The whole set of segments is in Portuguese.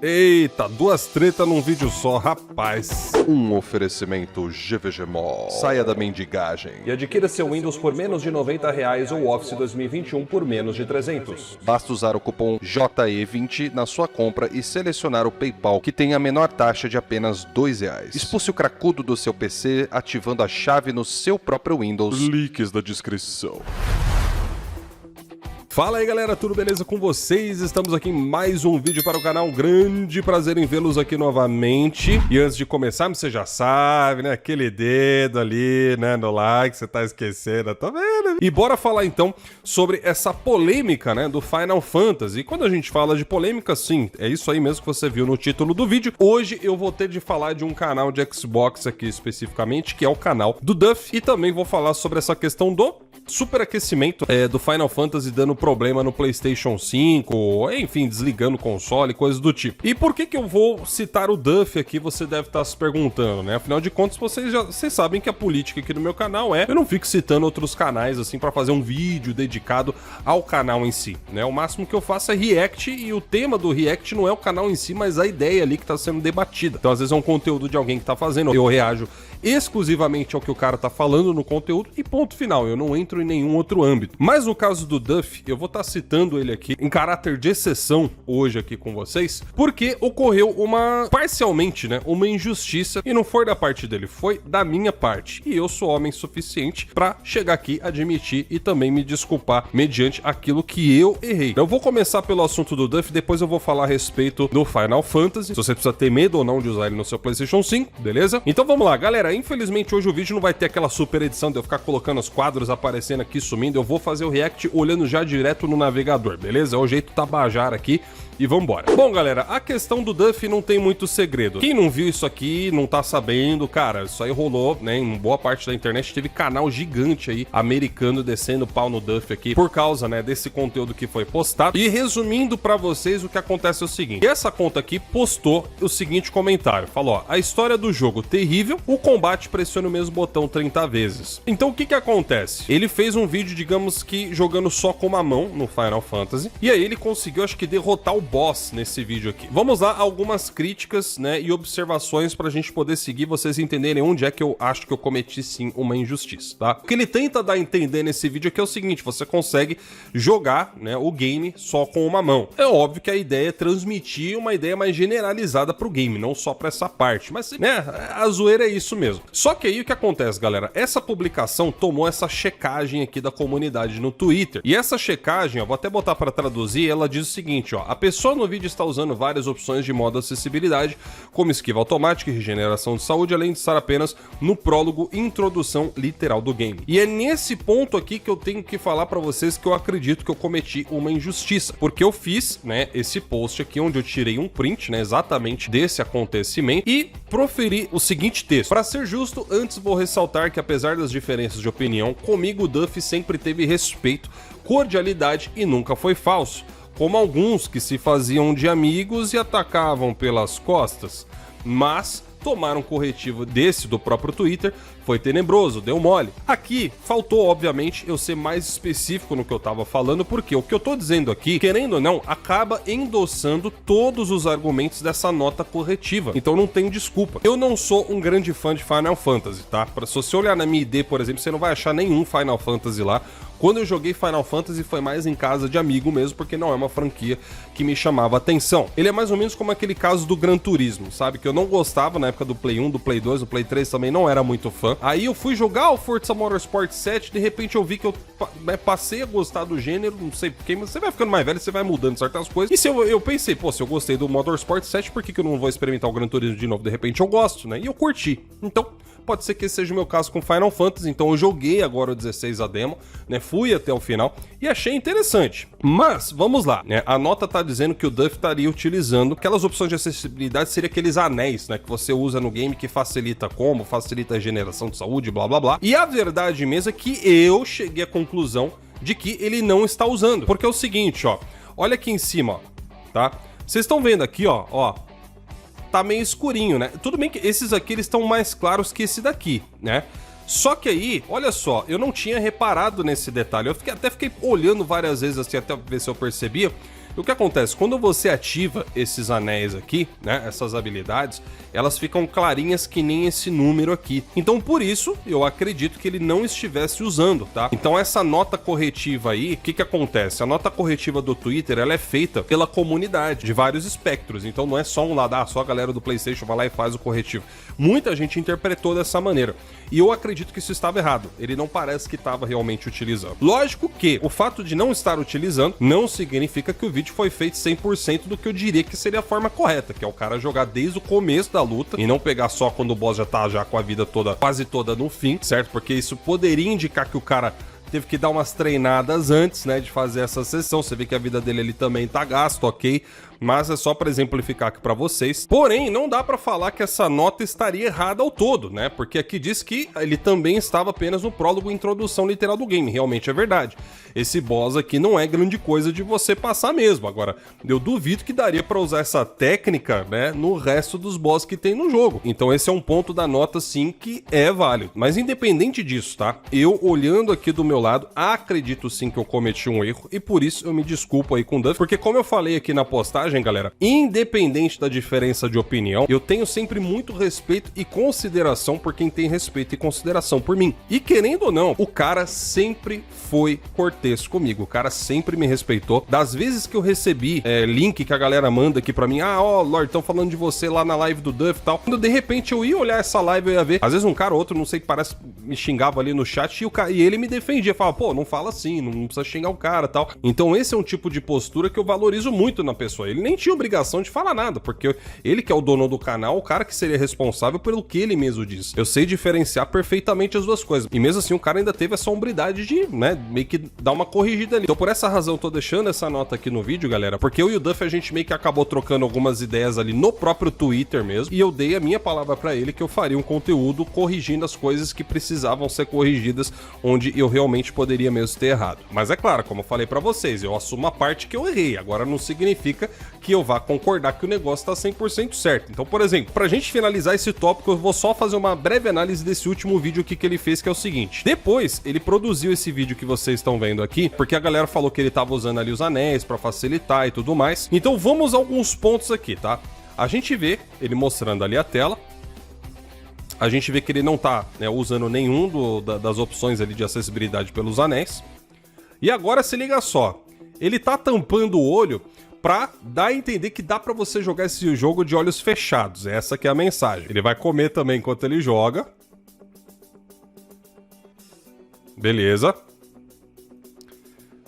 Eita, duas tretas num vídeo só, rapaz. Um oferecimento GVG Mall. Saia da mendigagem. E adquira seu Windows por menos de R$90 ou Office 2021 por menos de 300. Basta usar o cupom JE20 na sua compra e selecionar o PayPal, que tem a menor taxa de apenas R$2. Expulse o cracudo do seu PC ativando a chave no seu próprio Windows. Links na descrição. Fala aí galera, tudo beleza com vocês? Estamos aqui em mais um vídeo para o canal, um grande prazer em vê-los aqui novamente. E antes de começar, você já sabe, né, aquele dedo ali, né, no like, você tá esquecendo, tá vendo? E bora falar então sobre essa polêmica, né, do Final Fantasy. E quando a gente fala de polêmica, sim, é isso aí mesmo que você viu no título do vídeo. Hoje eu vou ter de falar de um canal de Xbox aqui especificamente, que é o canal do Duff, e também vou falar sobre essa questão do superaquecimento do Final Fantasy dando problema no PlayStation 5, enfim, desligando o console, coisas do tipo. E por que eu vou citar o Duff aqui, você deve estar se perguntando, né? Afinal de contas, vocês sabem que a política aqui do meu canal eu não fico citando outros canais assim pra fazer um vídeo dedicado ao canal em si, né? O máximo que eu faço é react, e o tema do react não é o canal em si, mas a ideia ali que tá sendo debatida. Então às vezes é um conteúdo de alguém que tá fazendo, eu reajo exclusivamente ao que o cara tá falando no conteúdo e ponto final, eu não entro em nenhum outro âmbito. Mas no caso do Duff, eu vou estar citando ele aqui em caráter de exceção hoje aqui com vocês, porque ocorreu parcialmente, né, uma injustiça, e não foi da parte dele, foi da minha parte. E eu sou homem suficiente pra chegar aqui, admitir e também me desculpar mediante aquilo que eu errei. Eu vou começar pelo assunto do Duff, depois eu vou falar a respeito do Final Fantasy, se você precisa ter medo ou não de usar ele no seu PlayStation 5, beleza? Então vamos lá, galera. Infelizmente hoje o vídeo não vai ter aquela super edição de eu ficar colocando os quadros aparecendo aqui, sumindo. Eu vou fazer o react olhando já direto no navegador, beleza? É o jeito tabajara aqui. E vambora. Bom, galera, a questão do Duff não tem muito segredo. Quem não viu isso aqui, não tá sabendo, cara, isso aí rolou, né, em boa parte da internet. Teve canal gigante aí, americano, descendo pau no Duff aqui, por causa, né, desse conteúdo que foi postado. E resumindo pra vocês, o que acontece é o seguinte. Essa conta aqui postou o seguinte comentário. Falou, ó, a história do jogo terrível, o combate pressiona o mesmo botão 30 vezes. Então o que que acontece? Ele fez um vídeo, digamos que, jogando só com uma mão no Final Fantasy, e aí ele conseguiu, acho que, derrotar o boss nesse vídeo aqui. Vamos lá, algumas críticas, né, e observações pra gente poder seguir, vocês entenderem onde é que eu acho que eu cometi sim uma injustiça, tá? O que ele tenta dar a entender nesse vídeo aqui é o seguinte: você consegue jogar, né, o game só com uma mão. É óbvio que a ideia é transmitir uma ideia mais generalizada pro game, não só pra essa parte, mas, né, a zoeira é isso mesmo. Só que aí o que acontece, galera? Essa publicação tomou essa checagem aqui da comunidade no Twitter, e essa checagem, ó, vou até botar pra traduzir, ela diz o seguinte, ó: a pessoa no vídeo está usando várias opções de modo acessibilidade, como esquiva automática e regeneração de saúde, além de estar apenas no prólogo e introdução literal do game. E é nesse ponto aqui que eu tenho que falar pra vocês que eu acredito que eu cometi uma injustiça, porque eu fiz, né, esse post aqui onde eu tirei um print, né, exatamente desse acontecimento, e proferi o seguinte texto. Para ser justo, antes vou ressaltar que apesar das diferenças de opinião, comigo o Duff sempre teve respeito, cordialidade e nunca foi falso, como alguns que se faziam de amigos e atacavam pelas costas, mas tomar um corretivo desse do próprio Twitter foi tenebroso, deu mole. Aqui faltou, obviamente, eu ser mais específico no que eu tava falando, porque o que eu tô dizendo aqui, querendo ou não, acaba endossando todos os argumentos dessa nota corretiva. Então não tem desculpa. Eu não sou um grande fã de Final Fantasy, tá? Se você olhar na minha ID, por exemplo, você não vai achar nenhum Final Fantasy lá. Quando eu joguei Final Fantasy foi mais em casa de amigo mesmo, porque não é uma franquia que me chamava atenção. Ele é mais ou menos como aquele caso do Gran Turismo, sabe? Que eu não gostava na época do Play 1, do Play 2, do Play 3 também não era muito fã. Aí eu fui jogar o Forza Motorsport 7, de repente eu vi que eu passei a gostar do gênero, não sei porquê, mas você vai ficando mais velho, você vai mudando certas coisas. E se eu pensei, pô, se eu gostei do Motorsport 7, por que eu não vou experimentar o Gran Turismo de novo? De repente eu gosto, né? E eu curti. Então, pode ser que esse seja o meu caso com Final Fantasy, então eu joguei agora o 16 a demo, né, fui até o final e achei interessante. Mas, vamos lá, né, a nota tá dizendo que o Duff estaria utilizando aquelas opções de acessibilidade, seria aqueles anéis, né, que você usa no game que facilita como, facilita a generação de saúde, blá blá blá. E a verdade mesmo é que eu cheguei à conclusão de que ele não está usando, porque é o seguinte, ó, olha aqui em cima, ó, tá? Vocês estão vendo aqui, ó, tá meio escurinho, né? Tudo bem que esses aqui eles estão mais claros que esse daqui, né? Só que aí, olha só, eu não tinha reparado nesse detalhe. Eu até fiquei olhando várias vezes assim, até ver se eu percebia, O que acontece? Quando você ativa esses anéis aqui, né, essas habilidades, elas ficam clarinhas que nem esse número aqui. Então, por isso, eu acredito que ele não estivesse usando, tá? Então, essa nota corretiva aí, o que que acontece? A nota corretiva do Twitter, ela é feita pela comunidade, de vários espectros. Então, não é só um lado, só a galera do PlayStation vai lá e faz o corretivo. Muita gente interpretou dessa maneira. E eu acredito que isso estava errado. Ele não parece que estava realmente utilizando. Lógico que o fato de não estar utilizando não significa que o vídeo foi feito 100% do que eu diria que seria a forma correta, que é o cara jogar desde o começo da luta e não pegar só quando o boss já tá com a vida toda, quase toda no fim, certo? Porque isso poderia indicar que o cara teve que dar umas treinadas antes, né, de fazer essa sessão. Você vê que a vida dele ali também tá gasto, ok? Mas é só para exemplificar aqui para vocês. Porém, não dá para falar que essa nota estaria errada ao todo, né? Porque aqui diz que ele também estava apenas no prólogo e introdução literal do game. Realmente é verdade. Esse boss aqui não é grande coisa de você passar mesmo. Agora, eu duvido que daria para usar essa técnica, né, no resto dos boss que tem no jogo. Então esse é um ponto da nota, sim, que é válido. Mas independente disso, tá? Eu, olhando aqui do meu lado, acredito sim que eu cometi um erro e por isso eu me desculpo aí com o Duff, porque como eu falei aqui na postagem, galera, independente da diferença de opinião, eu tenho sempre muito respeito e consideração por quem tem respeito e consideração por mim. E querendo ou não, o cara sempre foi cortês comigo, o cara sempre me respeitou. Das vezes que eu recebi link que a galera manda aqui pra mim, Lorde, estão falando de você lá na live do Duff e tal. Quando de repente eu ia olhar essa live, eu ia ver, às vezes um cara ou outro, não sei, que parece, me xingava ali no chat e ele me defendia, falava, pô, não fala assim, não precisa xingar o cara e tal. Então esse é um tipo de postura que eu valorizo muito na pessoa. Ele nem tinha obrigação de falar nada, porque ele que é o dono do canal, o cara que seria responsável pelo que ele mesmo diz. Eu sei diferenciar perfeitamente as duas coisas. E mesmo assim, o cara ainda teve essa hombridade de, né, meio que dar uma corrigida ali. Então por essa razão eu tô deixando essa nota aqui no vídeo, galera, porque eu e o Duff, a gente meio que acabou trocando algumas ideias ali no próprio Twitter mesmo, e eu dei a minha palavra pra ele que eu faria um conteúdo corrigindo as coisas que precisavam ser corrigidas, onde eu realmente poderia mesmo ter errado. Mas é claro, como eu falei pra vocês, eu assumo a parte que eu errei. Agora não significa que eu vá concordar que o negócio tá 100% certo. Então, por exemplo, pra gente finalizar esse tópico, eu vou só fazer uma breve análise desse último vídeo aqui que ele fez, que é o seguinte. Depois, ele produziu esse vídeo que vocês estão vendo aqui, porque a galera falou que ele tava usando ali os anéis pra facilitar e tudo mais. Então, vamos a alguns pontos aqui, tá? A gente vê ele mostrando ali a tela. A gente vê que ele não tá, né, usando nenhum das opções ali de acessibilidade pelos anéis. E agora se liga só. Ele tá tampando o olho pra dar a entender que dá pra você jogar esse jogo de olhos fechados. Essa que é a mensagem. Ele vai comer também enquanto ele joga. Beleza.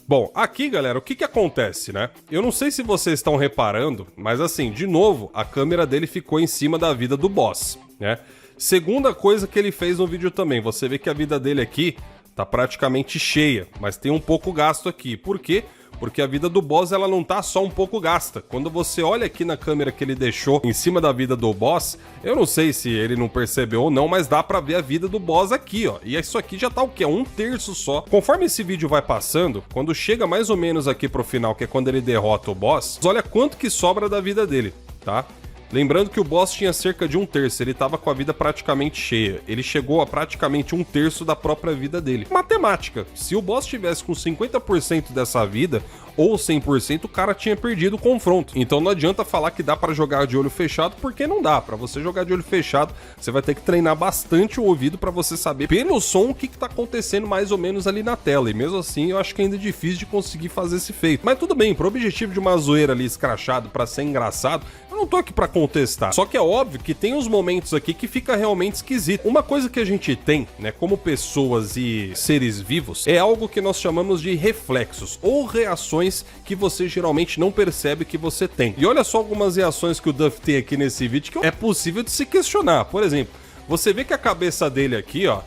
Bom, aqui, galera, o que que acontece, né? Eu não sei se vocês estão reparando, mas assim, de novo, a câmera dele ficou em cima da vida do boss, né? Segunda coisa que ele fez no vídeo também, você vê que a vida dele aqui tá praticamente cheia, mas tem um pouco gasto aqui. Por quê? Porque a vida do boss, ela não tá só um pouco gasta. Quando você olha aqui na câmera que ele deixou em cima da vida do boss, eu não sei se ele não percebeu ou não, mas dá pra ver a vida do boss aqui, ó. E isso aqui já tá o quê? 1/3 só. Conforme esse vídeo vai passando, quando chega mais ou menos aqui pro final, que é quando ele derrota o boss, olha quanto que sobra da vida dele, tá? Lembrando que o boss tinha cerca de 1/3, ele tava com a vida praticamente cheia. Ele chegou a praticamente 1/3 da própria vida dele. Matemática, se o boss tivesse com 50% dessa vida, ou 100%, o cara tinha perdido o confronto. Então não adianta falar que dá pra jogar de olho fechado, porque não dá. Pra você jogar de olho fechado, você vai ter que treinar bastante o ouvido pra você saber pelo som o que tá acontecendo mais ou menos ali na tela. E mesmo assim, eu acho que ainda é difícil de conseguir fazer esse feito. Mas tudo bem, pro objetivo de uma zoeira ali escrachado pra ser engraçado, eu não tô aqui pra contestar. Só que é óbvio que tem uns momentos aqui que fica realmente esquisito. Uma coisa que a gente tem, né, como pessoas e seres vivos, é algo que nós chamamos de reflexos, ou reações que você geralmente não percebe que você tem. E olha só algumas reações que o Duff tem aqui nesse vídeo que é possível de se questionar. Por exemplo, você vê que a cabeça dele aqui, ó,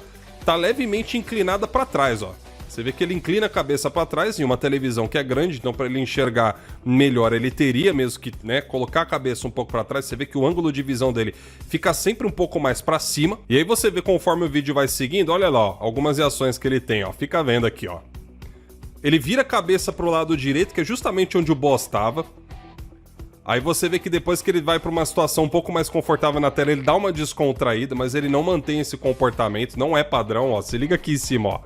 tá levemente inclinada pra trás, ó. Você vê que ele inclina a cabeça para trás em uma televisão que é grande, então para ele enxergar melhor, ele teria mesmo que, né, colocar a cabeça um pouco para trás. Você vê que o ângulo de visão dele fica sempre um pouco mais para cima. E aí você vê conforme o vídeo vai seguindo, olha lá, ó, algumas reações que ele tem, ó. Fica vendo aqui, ó. Ele vira a cabeça pro lado direito, que é justamente onde o boss tava. Aí você vê que depois que ele vai para uma situação um pouco mais confortável na tela, ele dá uma descontraída, mas ele não mantém esse comportamento, não é padrão, ó. Se liga aqui em cima, ó.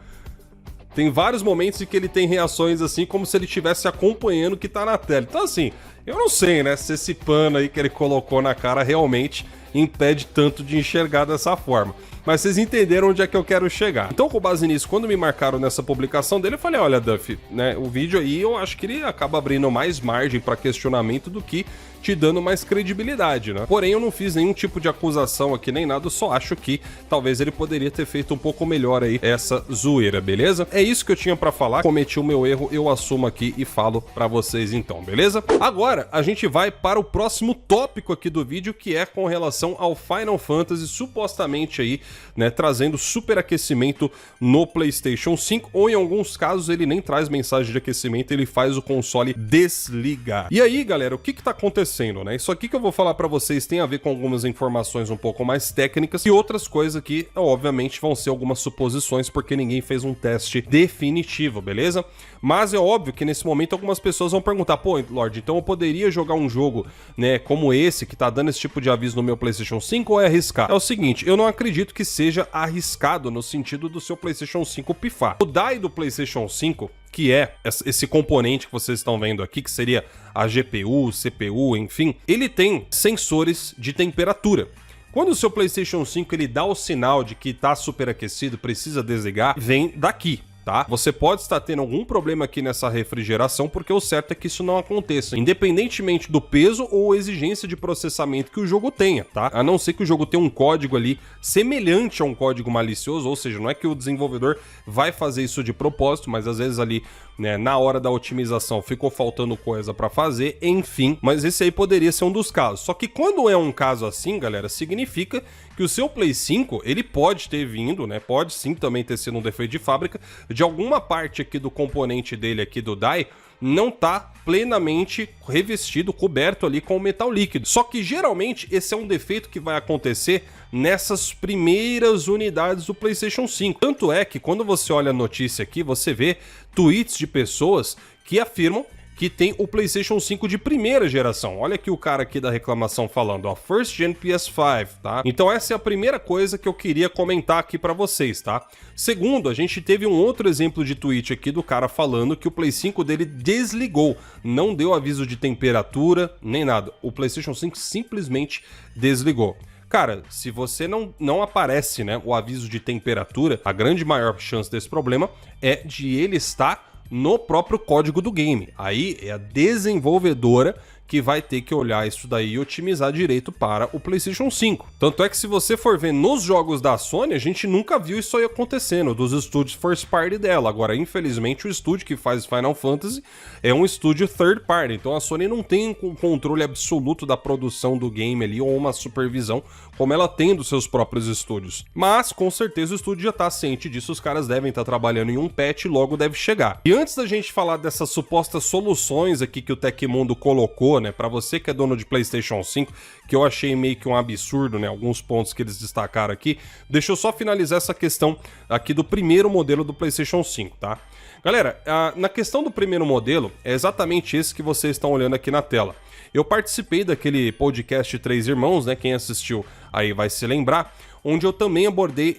Tem vários momentos em que ele tem reações assim, como se ele estivesse acompanhando o que tá na tela. Então assim, eu não sei, né, se esse pano aí que ele colocou na cara realmente impede tanto de enxergar dessa forma. Mas vocês entenderam onde é que eu quero chegar. Então, com base nisso, quando me marcaram nessa publicação dele, eu falei, olha, Duff, né, o vídeo aí eu acho que ele acaba abrindo mais margem para questionamento do que te dando mais credibilidade, né? Porém, eu não fiz nenhum tipo de acusação aqui nem nada, eu só acho que talvez ele poderia ter feito um pouco melhor aí essa zoeira, beleza? É isso que eu tinha pra falar, cometi o meu erro, eu assumo aqui e falo pra vocês então, beleza? Agora, a gente vai para o próximo tópico aqui do vídeo, que é com relação ao Final Fantasy, supostamente aí, né, trazendo superaquecimento no PlayStation 5, ou em alguns casos ele nem traz mensagem de aquecimento, ele faz o console desligar. E aí, galera, o que tá acontecendo? Né? Isso aqui que eu vou falar pra vocês tem a ver com algumas informações um pouco mais técnicas e outras coisas que, obviamente, vão ser algumas suposições porque ninguém fez um teste definitivo, beleza? Mas é óbvio que nesse momento algumas pessoas vão perguntar, pô, Lorde, então eu poderia jogar um jogo, né, como esse, que tá dando esse tipo de aviso no meu PlayStation 5 ou é arriscado? É o seguinte, eu não acredito que seja arriscado no sentido do seu PlayStation 5 pifar. O DAI do PlayStation 5, que é esse componente que vocês estão vendo aqui, que seria a GPU, CPU, enfim, ele tem sensores de temperatura. Quando o seu PlayStation 5 ele dá o sinal de que está superaquecido, precisa desligar, vem daqui. Tá? Você pode estar tendo algum problema aqui nessa refrigeração, porque o certo é que isso não aconteça, independentemente do peso ou exigência de processamento que o jogo tenha, tá? A não ser que o jogo tenha um código ali semelhante a um código malicioso, ou seja, não é que o desenvolvedor vai fazer isso de propósito, mas às vezes ali, né, na hora da otimização ficou faltando coisa para fazer, enfim, mas esse aí poderia ser um dos casos. Só que quando é um caso assim, galera, significa que o seu Play 5, ele pode ter vindo, né, pode sim também ter sido um defeito de fábrica, de alguma parte aqui do componente dele aqui do DAI, não tá plenamente revestido, coberto ali com metal líquido. Só que geralmente esse é um defeito que vai acontecer nessas primeiras unidades do PlayStation 5. Tanto é que quando você olha a notícia aqui, você vê tweets de pessoas que afirmam que tem o PlayStation 5 de primeira geração. Olha aqui o cara aqui da reclamação falando, ó, First Gen PS5, tá? Então essa é a primeira coisa que eu queria comentar aqui pra vocês, tá? Segundo, a gente teve um outro exemplo de tweet aqui do cara falando que o Play 5 dele desligou, não deu aviso de temperatura, nem nada. O PlayStation 5 simplesmente desligou. Cara, se você não aparece, né, o aviso de temperatura, a grande maior chance desse problema é de ele estar no próprio código do game. Aí é a desenvolvedora que vai ter que olhar isso daí e otimizar direito para o PlayStation 5. Tanto é que se você for ver nos jogos da Sony, a gente nunca viu isso aí acontecendo, dos estúdios first party dela. Agora, infelizmente, o estúdio que faz Final Fantasy é um estúdio third party, então a Sony não tem um controle absoluto da produção do game ali, ou uma supervisão, como ela tem dos seus próprios estúdios. Mas, com certeza, o estúdio já tá ciente disso, os caras devem estar trabalhando em um patch e logo deve chegar. E antes da gente falar dessas supostas soluções aqui que o Tecmundo colocou, né, para você que é dono de PlayStation 5, que eu achei meio que um absurdo, né, alguns pontos que eles destacaram aqui, deixa eu só finalizar essa questão aqui do primeiro modelo do PlayStation 5, tá? Galera, na questão do primeiro modelo, é exatamente esse que vocês estão olhando aqui na tela. Eu participei daquele podcast Três Irmãos, né, quem assistiu aí vai se lembrar, onde eu também abordei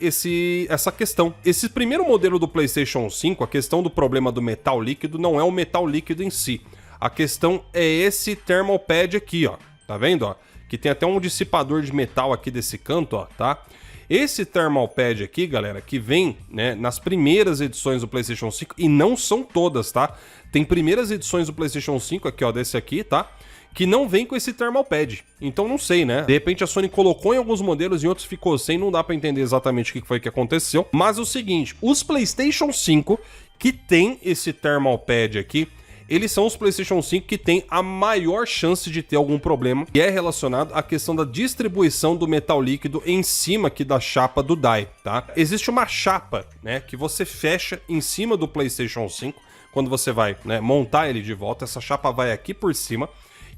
essa questão. Esse primeiro modelo do PlayStation 5, a questão do problema do metal líquido não é o metal líquido em si. A questão é esse thermal pad aqui, ó. Tá vendo, ó? Que tem até um dissipador de metal aqui desse canto, ó, tá? Esse thermal pad aqui, galera, que vem, né, nas primeiras edições do PlayStation 5, e não são todas, tá? Tem primeiras edições do PlayStation 5 aqui, ó, desse aqui, tá? Que não vem com esse thermal pad. Então não sei, né? De repente a Sony colocou em alguns modelos e outros ficou sem, não dá pra entender exatamente o que foi que aconteceu. Mas é o seguinte, os PlayStation 5 que tem esse thermal pad aqui, eles são os PlayStation 5 que tem a maior chance de ter algum problema, e é relacionado à questão da distribuição do metal líquido em cima aqui da chapa do DAI, tá? Existe uma chapa, né, que você fecha em cima do PlayStation 5, quando você vai, né, montar ele de volta, essa chapa vai aqui por cima,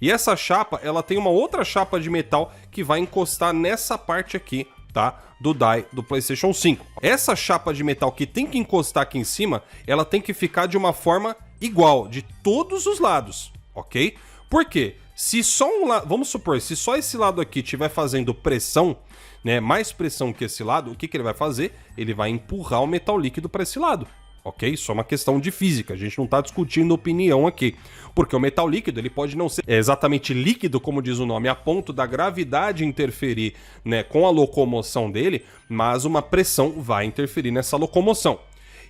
e essa chapa, ela tem uma outra chapa de metal que vai encostar nessa parte aqui, tá? Do DAI do PlayStation 5. Essa chapa de metal que tem que encostar aqui em cima, ela tem que ficar de uma forma igual, de todos os lados, ok? Por quê? Se só um lado, vamos supor, se só esse lado aqui estiver fazendo pressão, né, mais pressão que esse lado, o que ele vai fazer? Ele vai empurrar o metal líquido para esse lado, ok? Isso é uma questão de física, a gente não tá discutindo opinião aqui. Porque o metal líquido, ele pode não ser exatamente líquido, como diz o nome, a ponto da gravidade interferir, né, com a locomoção dele, mas uma pressão vai interferir nessa locomoção.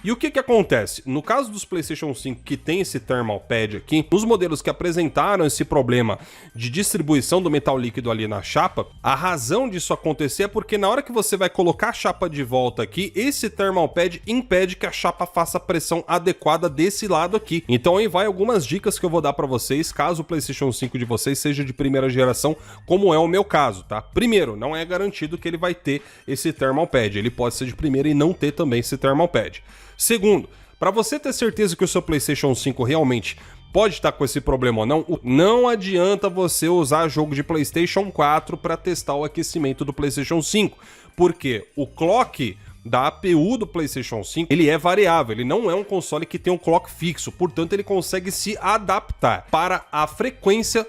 E o que que acontece? No caso dos PlayStation 5 que tem esse thermal pad aqui, nos modelos que apresentaram esse problema de distribuição do metal líquido ali na chapa, a razão disso acontecer é porque na hora que você vai colocar a chapa de volta aqui, esse thermal pad impede que a chapa faça a pressão adequada desse lado aqui. Então aí vai algumas dicas que eu vou dar pra vocês, caso o PlayStation 5 de vocês seja de primeira geração, como é o meu caso, tá? Primeiro, não é garantido que ele vai ter esse thermal pad, ele pode ser de primeira e não ter também esse thermal pad. Segundo, para você ter certeza que o seu PlayStation 5 realmente pode estar com esse problema ou não, não adianta você usar jogo de PlayStation 4 para testar o aquecimento do PlayStation 5, porque o clock da APU do PlayStation 5, ele é variável, ele não é um console que tem um clock fixo, portanto ele consegue se adaptar para a frequência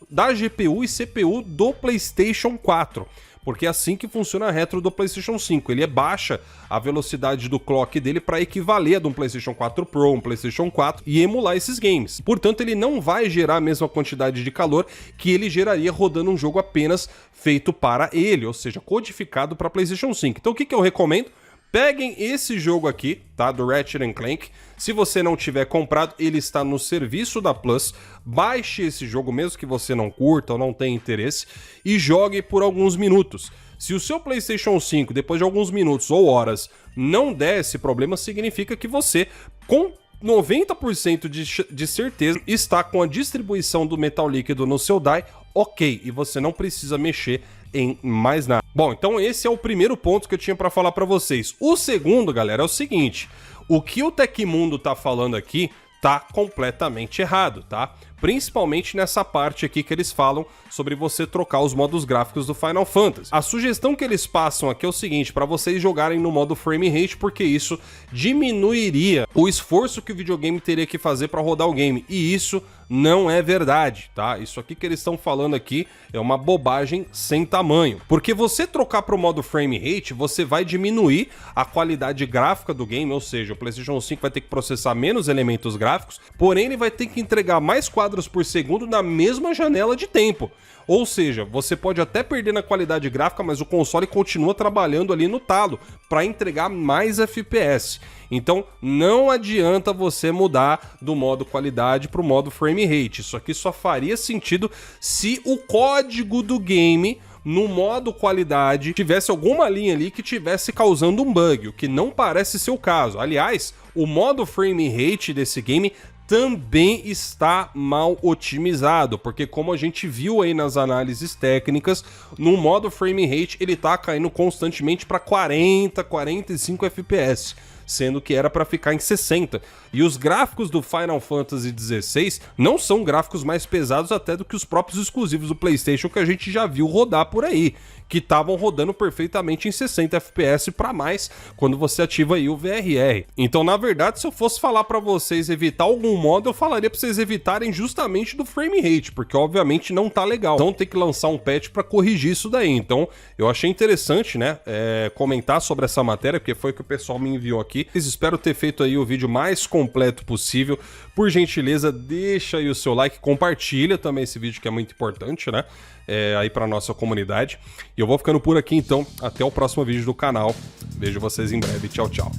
da GPU e CPU do PlayStation 4. Porque é assim que funciona a retro do PlayStation 5. Ele baixa a velocidade do clock dele para equivaler a de um PlayStation 4 Pro, um PlayStation 4 e emular esses games. Portanto, ele não vai gerar a mesma quantidade de calor que ele geraria rodando um jogo apenas feito para ele, ou seja, codificado para PlayStation 5. Então, o que eu recomendo? Peguem esse jogo aqui, tá? Do Ratchet & Clank. Se você não tiver comprado, ele está no serviço da Plus. Baixe esse jogo, mesmo que você não curta ou não tenha interesse, e jogue por alguns minutos. Se o seu PlayStation 5, depois de alguns minutos ou horas, não der esse problema, significa que você, com 90% de certeza, está com a distribuição do metal líquido no seu die ok, e você não precisa mexer em mais nada. Bom, então esse é o primeiro ponto que eu tinha para falar para vocês. O segundo, galera, é o seguinte: o que o Tecmundo tá falando aqui tá completamente errado, tá? Principalmente nessa parte aqui que eles falam sobre você trocar os modos gráficos do Final Fantasy. A sugestão que eles passam aqui é o seguinte, para vocês jogarem no modo frame rate, porque isso diminuiria o esforço que o videogame teria que fazer para rodar o game, e isso não é verdade, tá? Isso aqui que eles estão falando aqui é uma bobagem sem tamanho. Porque você trocar para o modo frame rate, você vai diminuir a qualidade gráfica do game, ou seja, o PlayStation 5 vai ter que processar menos elementos gráficos, porém ele vai ter que entregar mais quadros por segundo na mesma janela de tempo. Ou seja, você pode até perder na qualidade gráfica, mas o console continua trabalhando ali no talo para entregar mais FPS. Então não adianta você mudar do modo qualidade para o modo frame rate. Isso aqui só faria sentido se o código do game no modo qualidade tivesse alguma linha ali que tivesse causando um bug, o que não parece ser o caso. Aliás, o modo frame rate desse game também está mal otimizado, porque como a gente viu aí nas análises técnicas, no modo frame rate ele tá caindo constantemente para 40, 45 FPS, sendo que era para ficar em 60. E os gráficos do Final Fantasy XVI não são gráficos mais pesados até do que os próprios exclusivos do PlayStation que a gente já viu rodar por aí, que estavam rodando perfeitamente em 60 FPS para mais quando você ativa aí o VRR. Então, na verdade, se eu fosse falar para vocês evitar algum modo, eu falaria para vocês evitarem justamente do frame rate, porque obviamente não tá legal. Então tem que lançar um patch para corrigir isso daí. Então, eu achei interessante, né, comentar sobre essa matéria, porque foi o que o pessoal me enviou aqui. Espero ter feito aí o vídeo mais completo possível. Por gentileza, deixa aí o seu like, compartilha também esse vídeo que é muito importante, né? Aí pra nossa comunidade. E eu vou ficando por aqui então, até o próximo vídeo do canal. Vejo vocês em breve, tchau, tchau.